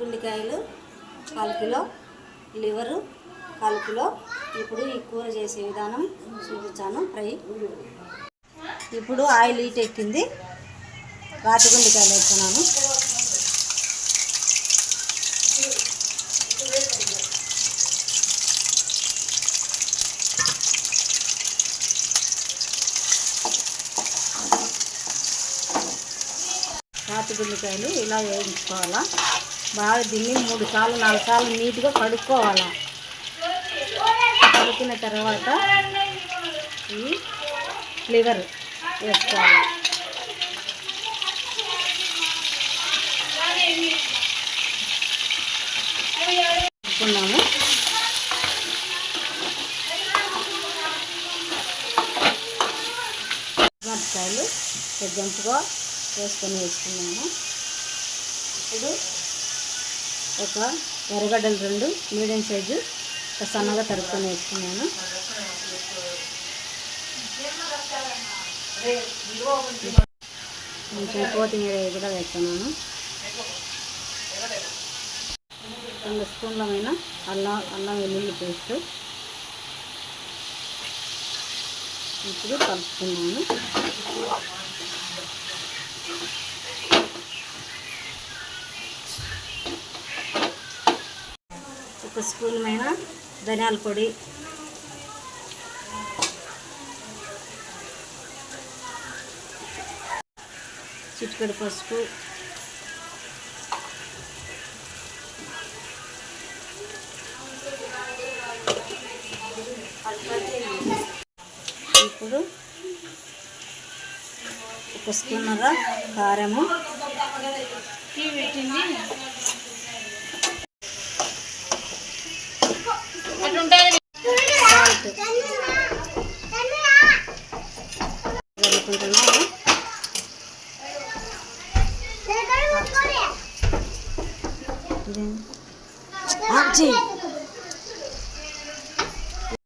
గుండెకాయలు 1 kilo, liver 1 kilo. ఇప్పుడు ఈ కూర చేసే విధానం చూపించాను. ఫ్రై. ఇప్పుడు ఆయిల్ హీట్ ఎక్కింది. రాతి గుండెకాయలు వేస్తున్నాను. రాతి గుండెకాయలు ఇలా వేయించుకోవాలా. బాగా దీన్ని 3 సార్లు 4 సార్లు నీట్గా కడుక్కోవాలా. కడుక్కున్న తర్వాత ఈ లివర్ వేసుకోవాలి. వేసుకున్నాము. మిరపకాయలు పెద్దంపుగా వేసుకున్నాము. ఇప్పుడు ఒక ఎర్రగడ్డలు 2 మీడియం సైజు సన్నగా తరుపుకొని వేసుకున్నాను. కొంచెం కొత్తిమీర కూడా వేస్తున్నాను. 2 స్పూన్లమైన అల్లం వెల్లుల్లి పేస్ట్ ఇప్పుడు కలుపుకున్నాను. ఒక స్పూన్మైన ధనియాల పొడి, చిటికెడు పసుపు, ఇప్పుడు 1 స్పూన్నర కారము, సాల్ట్ కలుపుకుంటున్నాము.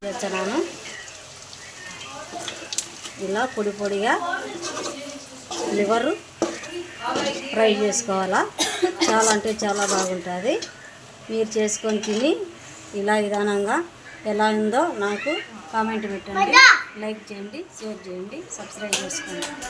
వేస్తున్నాను. ఇలా పొడి పొడిగా లివరు ఫ్రై చేసుకోవాలా. చాలా అంటే చాలా బాగుంటుంది. మీరు చేసుకొని తిని ఇలా విధానంగా ఎలా ఉందో నాకు కామెంట్ పెట్టండి. లైక్ చేయండి, షేర్ చేయండి, సబ్స్క్రైబ్ చేసుకోండి.